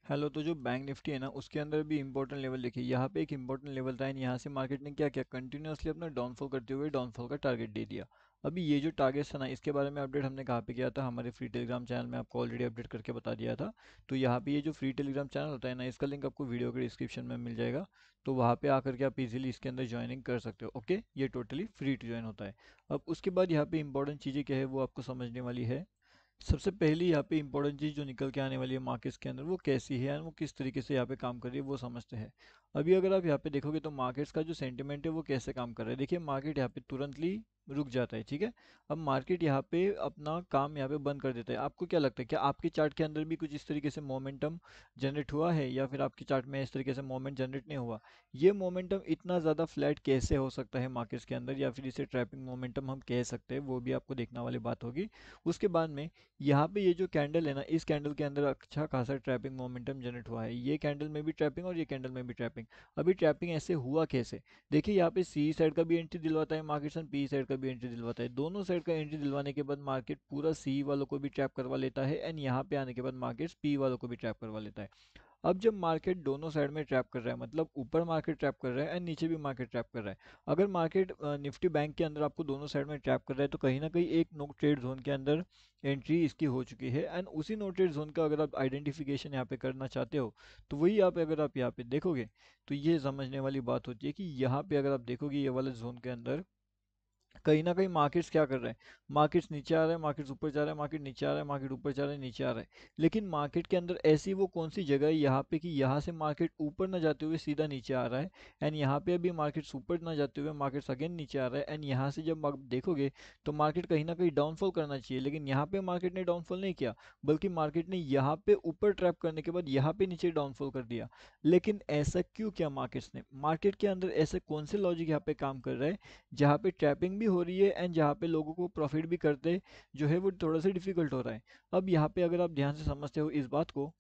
Hello. तो जो bank Nifty है ना उसके अंदर भी इंपॉर्टेंट लेवल देखिए, यहाँ पे एक इंपॉर्टेंट लेवल था एंड यहाँ से मार्केट ने क्या किया, कंटिन्यूअसली अपना डाउनफॉल करते हुए डाउनफॉल का टारगेट दे दिया। अभी ये जो टारगेट था ना, इसके बारे में अपडेट हमने कहाँ पे किया था, हमारे फ्री टेलीग्राम चैनल में आपको ऑलरेडी अपडेट करके बता दिया था। तो यहाँ पे ये जो फ्री टेलीग्राम चैनल होता है ना, इसका लिंक आपको वीडियो के डिस्क्रिप्शन में मिल जाएगा। तो वहाँ पे आकर के आप इजीली इसके अंदर ज्वाइनिंग कर सकते हो। ओके, ये टोटली फ्री टू ज्वाइन होता है। अब उसके बाद यहाँ पे इंपॉर्टेंट चीज़ें क्या है वो आपको समझने वाली है। सबसे पहली यहाँ पे इंपॉर्टेंट चीज़ जो निकल के आने वाली है मार्केट्स के अंदर, वो कैसी है एंड वो किस तरीके से यहाँ पे काम कर रही है वो समझते हैं। अभी अगर आप यहाँ पे देखोगे तो मार्केट्स का जो सेंटिमेंट है वो कैसे काम कर रहा है, देखिए मार्केट यहाँ पे तुरंतली रुक जाता है। ठीक है, अब मार्केट यहाँ पे अपना काम यहाँ पे बंद कर देता है। आपको क्या लगता है, क्या आपके चार्ट के अंदर भी कुछ इस तरीके से मोमेंटम जनरेट हुआ है, या फिर आपके चार्ट में इस तरीके से मोमेंट जनरेट नहीं हुआ? ये मोमेंटम इतना ज़्यादा फ्लैट कैसे हो सकता है मार्केट्स के अंदर, या फिर इसे ट्रैपिंग मोमेंटम हम कह सकते हैं, वो भी आपको देखने वाली बात होगी। उसके बाद में यहाँ पे ये जो कैंडल है ना, इस कैंडल के अंदर अच्छा खासा ट्रैपिंग मोमेंटम जनरेट हुआ है। ये कैंडल में भी ट्रैपिंग और ये कैंडल में भी ट्रैपिंग। अभी ट्रैपिंग ऐसे हुआ कैसे, देखिए यहाँ पे सी साइड का भी एंट्री दिलवाता है मार्केट और पी साइड का भी एंट्री दिलवाता है। दोनों साइड का एंट्री दिलवाने के बाद मार्केट पूरा सी वालों को भी ट्रैप करवा लेता है एंड यहाँ पे आने के बाद मार्केट पी वालों को भी ट्रैप करवा लेता है। अब जब मार्केट दोनों साइड में ट्रैप कर रहा है, मतलब ऊपर मार्केट ट्रैप कर रहा है एंड नीचे भी मार्केट ट्रैप कर रहा है। अगर मार्केट निफ्टी बैंक के अंदर आपको दोनों साइड में ट्रैप कर रहा है, तो कहीं ना कहीं एक नो ट्रेड जोन के अंदर एंट्री इसकी हो चुकी है एंड उसी नो ट्रेड जोन का अगर आप आइडेंटिफिकेशन यहाँ पे करना चाहते हो, तो वही आप अगर आप यहाँ पे देखोगे तो ये समझने वाली बात होती है कि यहाँ पे अगर आप देखोगे ये वाले जोन के अंदर कहीं ना कहीं मार्केट्स क्या कर रहे हैं, मार्केट्स नीचे आ रहा है, मार्केट्स ऊपर जा रहा है, मार्केट नीचे आ रहा है, मार्केट ऊपर जा रहा है, नीचे आ रहा है। लेकिन मार्केट के अंदर ऐसी वो कौन सी जगह है यहाँ पे कि यहाँ से मार्केट ऊपर ना जाते हुए सीधा नीचे आ रहा है, एंड यहाँ पे अभी मार्केट्स ऊपर ना जाते हुए मार्केट्स अगेन नीचे आ रहा है, एंड यहाँ से जब आप देखोगे तो मार्केट कहीं ना कहीं डाउनफॉल करना चाहिए, लेकिन यहाँ पे मार्केट ने डाउनफॉल नहीं किया, बल्कि मार्केट ने यहाँ पे ऊपर ट्रैप करने के बाद यहाँ पे नीचे डाउनफॉल कर दिया। लेकिन ऐसा क्यों किया मार्केट्स ने, मार्केट के अंदर ऐसे कौन से लॉजिक यहाँ पे काम कर रहा है जहाँ पे ट्रैपिंग भी हो रही है एंड जहाँ पे लोगों को प्रॉफिट भी करते जो है वो थोड़ा सा डिफिकल्ट हो रहा है। अब यहाँ पे अगर आप ध्यान से समझते हो इस बात को,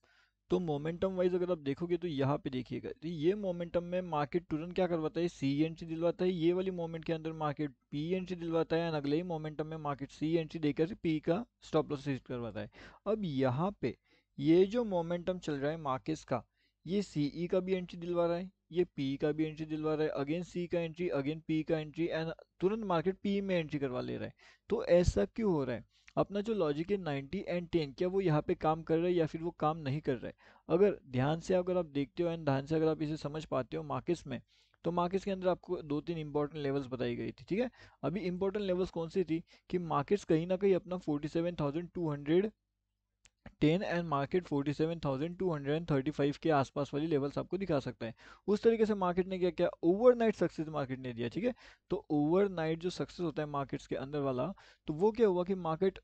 तो मोमेंटम वाइज अगर आप देखोगे तो यहाँ पे देखिएगा, तो ये मोमेंटम में मार्केट तुरंत क्या करवाता है, सी एंट्री दिलवाता है, ये वाली मोमेंट के अंदर मार्केट पी एंट्री दिलवाता है एंड अगले ही मोमेंटम में मार्केट सी एंट्री देकर पी का स्टॉप लॉस हिट करवाता है। अब यहाँ पे ये जो मोमेंटम चल रहा है मार्केट्स का, ये सीई का भी एंट्री दिलवा रहा है, ये पी का भी एंट्री दिलवा रहा है, अगेन सी का एंट्री, अगेन पी का एंट्री एंड तुरंत मार्केट पी में एंट्री करवा ले रहा है। तो ऐसा क्यों हो रहा है, अपना जो लॉजिक है 90 एंड 10, क्या वो यहाँ पे काम कर रहा है या फिर वो काम नहीं कर रहा है? अगर ध्यान से अगर आप देखते हो एंड ध्यान से अगर आप इसे समझ पाते हो मार्केट्स में, तो मार्केट्स के अंदर आपको दो तीन इंपॉर्टेंट लेवल्स बताई गई थी। ठीक है, अभी इंपॉर्टेंट लेवल्स कौन सी थी कि मार्केट्स कहीं ना कहीं अपना 47,210 एंड मार्केट 47,235 के आसपास वाली लेवल्स आपको दिखा सकता है। उस तरीके से मार्केट ने क्या किया, ओवरनाइट सक्सेस मार्केट ने दिया। ठीक है, तो ओवरनाइट जो सक्सेस होता है मार्केट्स के अंदर वाला, तो वो क्या हुआ कि मार्केट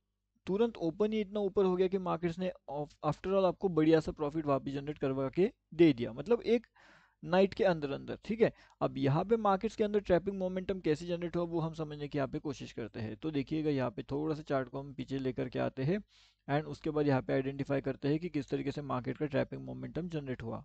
तुरंत ओपन ही इतना ऊपर हो गया कि मार्केट्स ने आफ्टर ऑल आपको बढ़िया सा प्रॉफिट वापस जनरेट करवा के दे दिया, मतलब एक नाइट के अंदर अंदर। ठीक है, अब यहाँ पे मार्केट्स के अंदर ट्रैपिंग मोमेंटम कैसे जनरेट हुआ वो हम समझने की यहाँ पे कोशिश करते हैं। तो देखिएगा यहाँ पे थोड़ा सा चार्ट को हम पीछे लेकर के आते हैं एंड उसके बाद यहाँ पे आइडेंटिफाई करते हैं कि किस तरीके से मार्केट का ट्रैपिंग मोमेंटम जनरेट हुआ।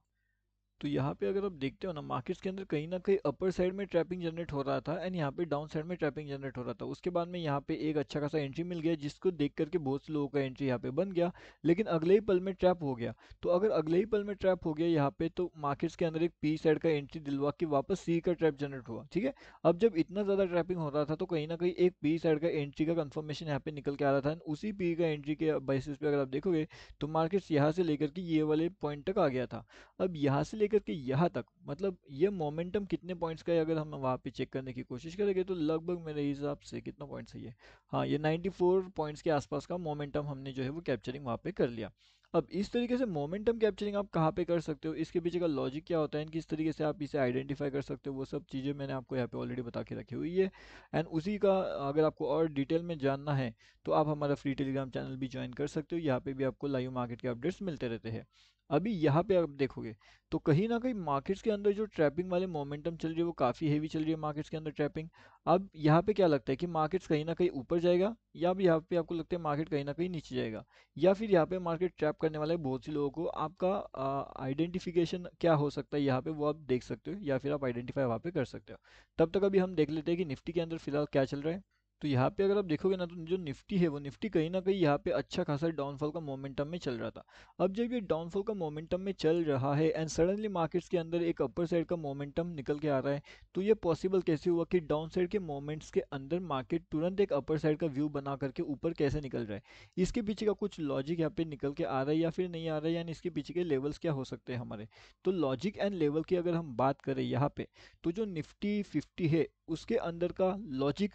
तो यहाँ पे अगर आप देखते हो ना, मार्केट्स के अंदर कहीं ना कहीं अपर साइड में ट्रैपिंग जनरेट हो रहा था एंड यहाँ पे डाउन साइड में ट्रैपिंग जनरेट हो रहा था। उसके बाद में यहाँ पे एक अच्छा खासा एंट्री मिल गया, जिसको देख करके बहुत से लोगों का एंट्री यहाँ पे बन गया, लेकिन अगले ही पल में ट्रैप हो गया। तो अगर अगले ही पल में ट्रैप हो गया यहाँ पे, तो मार्केट्स के अंदर एक पी साइड का एंट्री दिलवा के वापस सी का ट्रैप जनरेट हुआ। ठीक है, अब जब इतना ज्यादा ट्रैपिंग हो रहा था तो कहीं ना कहीं एक पी साइड का एंट्री का कंफर्मेशन यहाँ पे निकल के आ रहा था, उसी पी का एंट्री के बेसिस पे अगर आप देखोगे तो मार्केट्स यहाँ से लेकर के ये वाले पॉइंट तक आ गया था। अब यहाँ से लेकर के यहाँ तक, मतलब ये मोमेंटम कितने पॉइंट्स का है अगर हम वहाँ पे चेक करने की कोशिश करेंगे, तो लगभग मेरे हिसाब से कितना पॉइंट्स है ये, हाँ ये 94 पॉइंट्स के आसपास का मोमेंटम हमने जो है वो कैप्चरिंग वहाँ पे कर लिया। अब इस तरीके से मोमेंटम कैप्चरिंग आप कहाँ पे कर सकते हो, इसके पीछे का लॉजिक क्या होता है, किस तरीके से आप इसे आइडेंटिफाई कर सकते हो, वो सब चीज़ें मैंने आपको यहाँ पे ऑलरेडी बता के रखी हुई है। एंड उसी का अगर आपको और डिटेल में जानना है तो आप हमारा फ्री टेलीग्राम चैनल भी ज्वाइन कर सकते हो, यहाँ पे भी आपको लाइव मार्केट के अपडेट्स मिलते रहते हैं। अभी यहाँ पे आप देखोगे तो कहीं ना कहीं मार्केट्स के अंदर जो ट्रैपिंग वाले मोमेंटम चल रही है वो काफ़ी हेवी चल रही है मार्केट्स के अंदर ट्रैपिंग। अब यहाँ पे क्या लगता है कि मार्केट्स कहीं ना कहीं ऊपर जाएगा, या भी यहाँ पे आपको लगता है मार्केट कहीं ना कहीं नीचे जाएगा, या फिर यहाँ पे मार्केट ट्रैप करने वाले बहुत सी लोगों को आपका आइडेंटिफिकेशन क्या हो सकता है यहाँ पे वो आप देख सकते हो, या फिर आप आइडेंटिफाई वहाँ पे कर सकते हो। तब तक अभी हम देख लेते हैं कि निफ्टी के अंदर फिलहाल क्या चल रहा है। तो यहाँ पे अगर आप देखोगे ना, तो जो निफ्टी है वो निफ्टी कहीं ना कहीं यहाँ पे अच्छा खासा डाउनफॉल का मोमेंटम में चल रहा था। अब जब ये डाउनफॉल का मोमेंटम में चल रहा है एंड सडनली मार्केट्स के अंदर एक अपर साइड का मोमेंटम निकल के आ रहा है, तो ये पॉसिबल कैसे हुआ कि डाउन साइड के मोमेंट्स के अंदर मार्केट तुरंत एक अपर साइड का व्यू बना करके ऊपर कैसे निकल रहा है? इसके पीछे का कुछ लॉजिक यहाँ पे निकल के आ रहा है या फिर नहीं आ रहा है, यानी इसके पीछे के लेवल्स क्या हो सकते हैं हमारे? तो लॉजिक एंड लेवल की अगर हम बात करें यहाँ पे, तो जो निफ्टी 50 है उसके अंदर का लॉजिक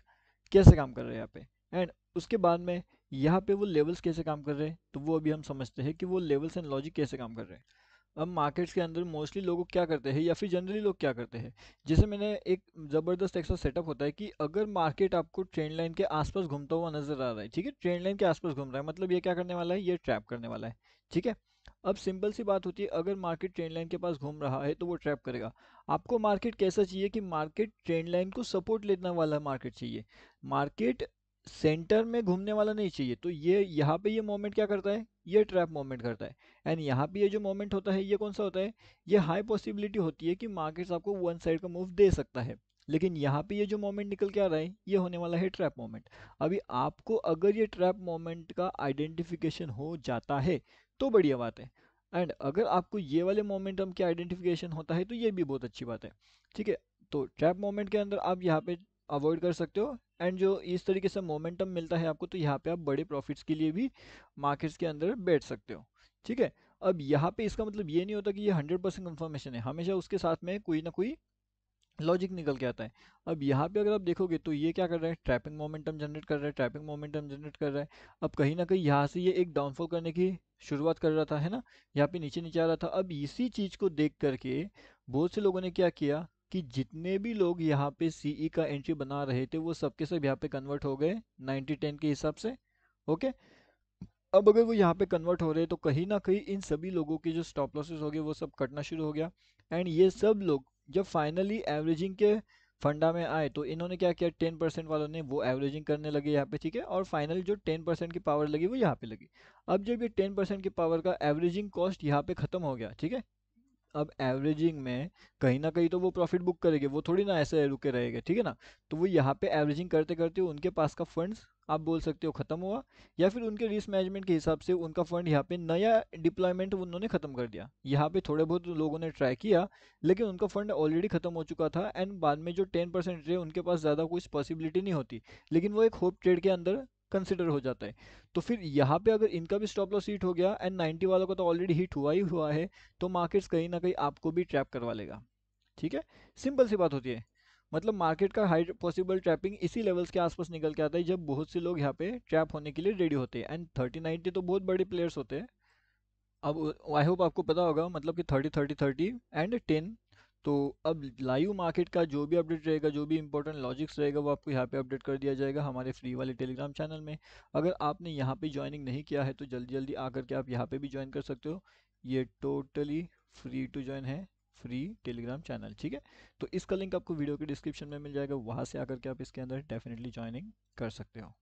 कैसे काम कर रहा है यहाँ पे, एंड उसके बाद में यहाँ पे वो लेवल्स कैसे काम कर रहे हैं, तो वो अभी हम समझते हैं कि वो लेवल्स एंड लॉजिक कैसे काम कर रहे हैं। अब मार्केट्स के अंदर मोस्टली लोग क्या करते हैं या फिर जनरली लोग क्या करते हैं, जैसे मैंने एक ज़बरदस्त ऐसा सेटअप होता है कि अगर मार्केट आपको ट्रेंड लाइन के आसपास घूमता हुआ नजर आ रहा है, ठीक है, ट्रेंड लाइन के आसपास घूम रहा है, मतलब ये क्या करने वाला है, ये ट्रैप करने वाला है। ठीक है, अब सिंपल सी बात होती है, अगर मार्केट ट्रेंड लाइन के पास घूम रहा है तो वो ट्रैप करेगा। आपको मार्केट कैसा चाहिए कि मार्केट ट्रेंड लाइन को सपोर्ट लेने वाला मार्केट चाहिए, मार्केट सेंटर में घूमने वाला नहीं चाहिए। तो ये यहाँ पे ये मोमेंट क्या करता है, ये ट्रैप मोमेंट करता है। एंड यहाँ पे ये जो मोमेंट होता है ये कौन सा होता है, ये हाई पॉसिबिलिटी होती है कि मार्केट्स आपको वन साइड का मूव दे सकता है। लेकिन यहाँ पे ये जो मोमेंट निकल के आ रहा है ये होने वाला है ट्रैप मोमेंट। अभी आपको अगर ये ट्रैप मोमेंट का आइडेंटिफिकेशन हो जाता है तो बढ़िया बात है, एंड अगर आपको ये वाले मोमेंटम के आइडेंटिफिकेशन होता है तो ये भी बहुत अच्छी बात है। ठीक है, तो ट्रैप मोमेंट के अंदर आप यहाँ पे अवॉइड कर सकते हो, एंड जो इस तरीके से मोमेंटम मिलता है आपको, तो यहाँ पे आप बड़े प्रॉफिट्स के लिए भी मार्केट्स के अंदर बैठ सकते हो। ठीक है, अब यहाँ पे इसका मतलब ये नहीं होता कि ये 100% कंफर्मेशन है, हमेशा उसके साथ में कोई ना कोई लॉजिक निकल के आता है। अब यहाँ पे अगर आप देखोगे तो ये क्या कर रहा है, ट्रैपिंग मोमेंटम जनरेट कर रहा है, ट्रैपिंग मोमेंटम जनरेट कर रहा है। अब कहीं ना कहीं यहाँ से ये एक डाउनफॉल करने की शुरुआत कर रहा था, है ना, यहाँ पे नीचे नीचे आ रहा था। अब इसी चीज को देख करके बहुत से लोगों ने क्या किया कि जितने भी लोग यहाँ पे सीई का एंट्री बना रहे थे वो सबके सब यहाँ पे कन्वर्ट हो गए 90-10 के हिसाब से। ओके, अब अगर वो यहाँ पे कन्वर्ट हो रहे हैं तो कहीं ना कहीं इन सभी लोगों के जो स्टॉप लॉसेस हो गए वो सब कटना शुरू हो गया। एंड ये सब लोग जब फाइनली एवरेजिंग के फंडा में आए तो इन्होंने क्या किया, 10% वालों ने वो एवरेजिंग करने लगे यहाँ पे। ठीक है, और फाइनली जो 10% की पावर लगी वो यहाँ पे लगी। अब जब ये 10% की पावर का एवरेजिंग कॉस्ट यहाँ पे खत्म हो गया, ठीक है, अब एवरेजिंग में कहीं ना कहीं तो वो प्रॉफिट बुक करेंगे, वो थोड़ी ना ऐसे रुके रहेंगे, ठीक है ना। तो वो यहाँ पे एवरेजिंग करते करते उनके पास का फंड्स आप बोल सकते हो खत्म हुआ, या फिर उनके रिस्क मैनेजमेंट के हिसाब से उनका फंड यहाँ पे नया डिप्लॉयमेंट उन्होंने खत्म कर दिया। यहाँ पे थोड़े बहुत लोगों ने ट्राई किया लेकिन उनका फंड ऑलरेडी खत्म हो चुका था, एंड बाद में जो 10% रहे उनके पास ज़्यादा कुछ पॉसिबिलिटी नहीं होती, लेकिन वो एक होप ट्रेड के अंदर कंसिडर हो जाता है। तो फिर यहाँ पे अगर इनका भी स्टॉप लॉस हिट हो गया एंड 90 वालों का तो ऑलरेडी हिट हुआ ही हुआ है, तो मार्केट्स कहीं ना कहीं आपको भी ट्रैप करवा लेगा। ठीक है, सिंपल सी बात होती है। मतलब मार्केट का हाई पॉसिबल ट्रैपिंग इसी लेवल्स के आसपास निकल के आता है जब बहुत से लोग यहाँ पे ट्रैप होने के लिए रेडी होते हैं, एंड 30-90 तो बहुत बड़े प्लेयर्स होते हैं। अब आई होप आपको पता होगा मतलब कि 30-30-30 एंड 10। तो अब लाइव मार्केट का जो भी अपडेट रहेगा, जो भी इंपॉर्टेंट लॉजिक्स रहेगा, वो आपको यहाँ पे अपडेट कर दिया जाएगा हमारे फ्री वाले टेलीग्राम चैनल में। अगर आपने यहाँ पे ज्वाइनिंग नहीं किया है तो जल्दी जल्दी आकर के आप यहाँ पे भी ज्वाइन कर सकते हो। ये टोटली फ्री टू ज्वाइन है, फ्री टेलीग्राम चैनल। ठीक है, तो इसका लिंक आपको वीडियो के डिस्क्रिप्शन में मिल जाएगा, वहाँ से आकर के आप इसके अंदर डेफिनेटली ज्वाइनिंग कर सकते हो।